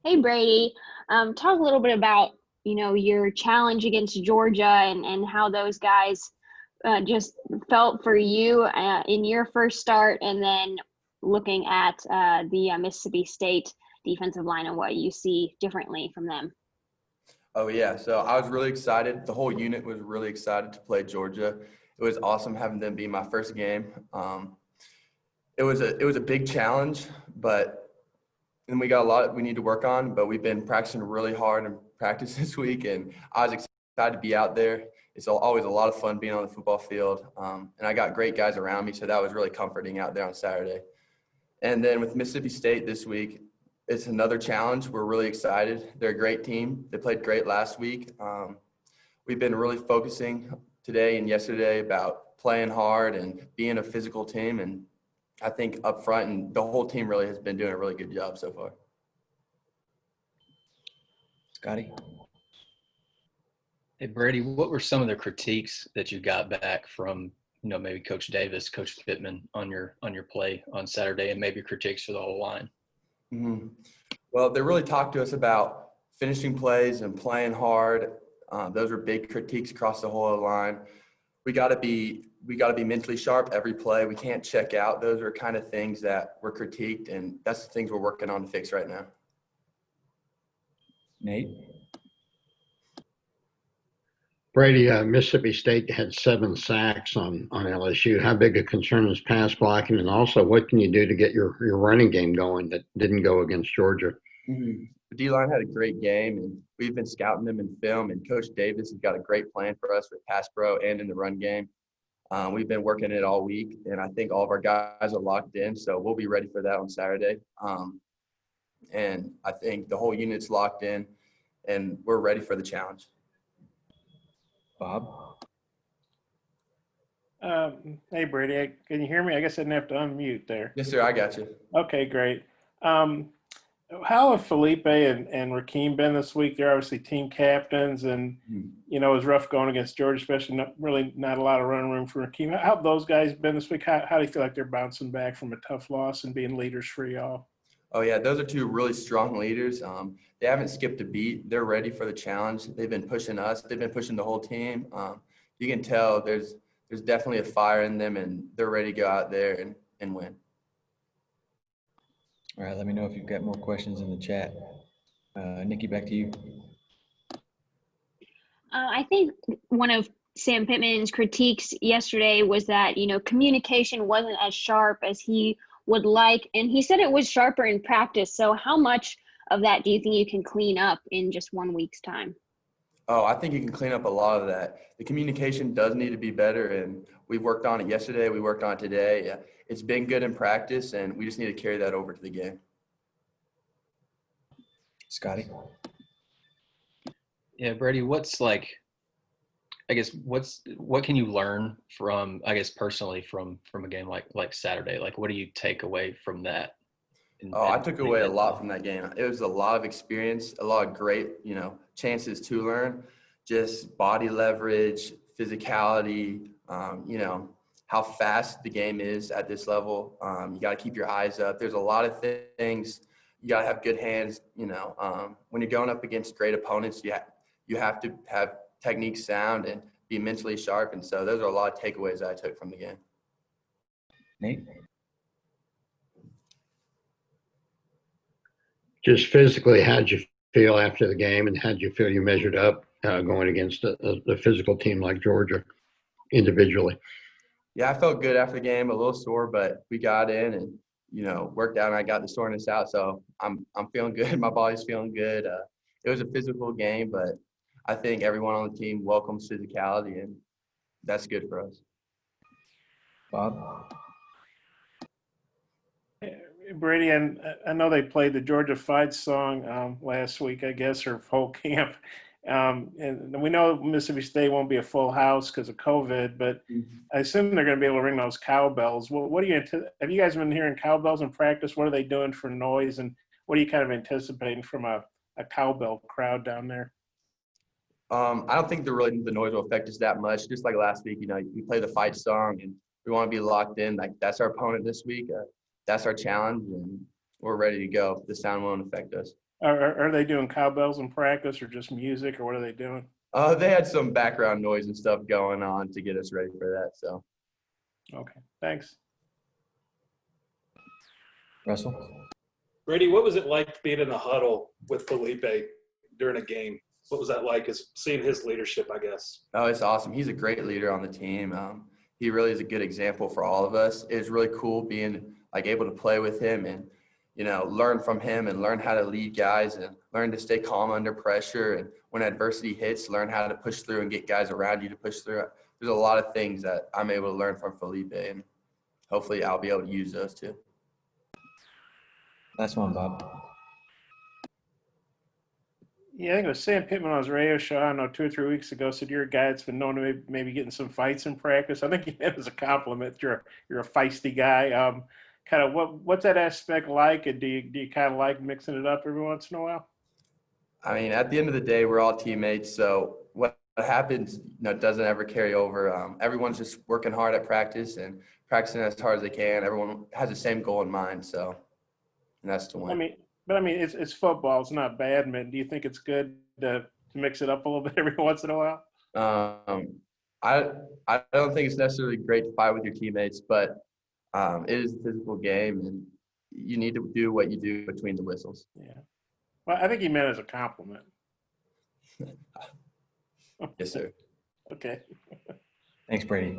Hey Brady, talk a little bit about your challenge against Georgia and how those guys just felt for you in your first start, and then looking at the Mississippi State defensive line and what you see differently from them. Oh yeah, so I was really excited. The whole unit was really excited to play Georgia. It was awesome having them be my first game. It was a big challenge, but and we got a lot we need to work on. But we've been practicing really hard in practice this week, and I was excited to be out there. It's always a lot of fun being on the football field, and I got great guys around me, so that was really comforting out there on Saturday. And then with Mississippi State this week, it's another challenge. We're really excited. They're a great team. They played great last week. We've been really focusing today and yesterday about playing hard and being a physical team. And I think up front and the whole team really has been doing a really good job so far. Scotty? Hey, Brady, what were some of the critiques that you got back from, maybe Coach Davis, Coach Pittman on your play on Saturday, and maybe critiques for the whole line? Mm-hmm. Well, they really talked to us about finishing plays and playing hard. Those are big critiques across the whole line. We got to be mentally sharp every play. We can't check out. Those are kind of things that were critiqued, and that's the things we're working on to fix right now. Nate? Brady, Mississippi State had 7 sacks on LSU. How big a concern is pass blocking? And also, what can you do to get your running game going that didn't go against Georgia? Mm-hmm. The D-line had a great game, and we've been scouting them in film, and Coach Davis has got a great plan for us with pass pro and in the run game. We've been working it all week, and I think all of our guys are locked in, so we'll be ready for that on Saturday. And I think the whole unit's locked in, and we're ready for the challenge. Bob? Hey, Brady, can you hear me? I guess I didn't have to unmute there. Yes, sir, I got you. Okay, great. How have Felipe and Rakeem been this week? They're obviously team captains, and it was rough going against Georgia, especially not a lot of run room for Rakeem. How have those guys been this week? How do you feel like they're bouncing back from a tough loss and being leaders for y'all? Oh, yeah, those are two really strong leaders. They haven't skipped a beat. They're ready for the challenge. They've been pushing us. They've been pushing the whole team. You can tell there's definitely a fire in them, and they're ready to go out there and win. All right, let me know if you've got more questions in the chat. Nikki, back to you. I think one of Sam Pittman's critiques yesterday was that, communication wasn't as sharp as he would like. And he said it was sharper in practice. So how much of that do you think you can clean up in just 1 week's time? Oh, I think you can clean up a lot of that. The communication does need to be better, and we worked on it yesterday. We worked on it today. Yeah, it's been good in practice, and we just need to carry that over to the game. Scotty? Yeah, Brady, what can you learn from, personally from a game like Saturday? Like, what do you take away from that? I took away a lot from that game. It was a lot of experience, a lot of great, chances to learn, just body leverage, physicality, how fast the game is at this level. You got to keep your eyes up. There's a lot of things. You got to have good hands. When you're going up against great opponents, you have to have technique sound and be mentally sharp. And so those are a lot of takeaways that I took from the game. Nate? Just physically, how'd you feel after the game, and how'd you feel you measured up going against a physical team like Georgia individually? Yeah, I felt good after the game, a little sore, but we got in and, worked out, and I got the soreness out. So I'm feeling good. My body's feeling good. It was a physical game, but I think everyone on the team welcomes physicality, and that's good for us. Bob? Brady, and I know they played the Georgia Fight song last week, I guess, or whole camp. And we know Mississippi State won't be a full house because of COVID, but I assume they're going to be able to ring those cowbells. What do you have you guys been hearing cowbells in practice? What are they doing for noise, and what are you kind of anticipating from a cowbell crowd down there? I don't think the noise will affect us that much. Just like last week, we play the fight song, and we want to be locked in. Like, that's our opponent this week. That's our challenge, and we're ready to go. The sound won't affect us. Are they doing cowbells in practice or just music, or what are they doing? They had some background noise and stuff going on to get us ready for that. So Okay, thanks. Russell? Brady, what was it like being in the huddle with Felipe during a game? What was that like, as seeing his leadership, I guess? oh, it's awesome. He's a great leader on the team. He really is a good example for all of us. It was really cool being like able to play with him and, you know, learn from him and learn how to lead guys and learn to stay calm under pressure. And when adversity hits, learn how to push through and get guys around you to push through. There's a lot of things that I'm able to learn from Felipe, and hopefully I'll be able to use those too. Last one, Bob. Yeah, I think it was Sam Pittman on his radio show, I don't know, 2 or 3 weeks ago, said you're a guy that's been known to maybe getting some fights in practice. I think he meant it as a compliment. You're a feisty guy. Kind of what's that aspect like, and do you kind of like mixing it up every once in a while? I mean, at the end of the day, we're all teammates. So what happens, you know, doesn't ever carry over. Everyone's just working hard at practice and practicing as hard as they can. Everyone has the same goal in mind. So, and that's to win. I mean, it's football. It's not badminton. Do you think it's good to mix it up a little bit every once in a while? Um, I don't think it's necessarily great to fight with your teammates, but it is a physical game, and you need to do what you do between the whistles. Yeah. Well, I think he meant it as a compliment. Yes, sir. Okay. Thanks, Brady.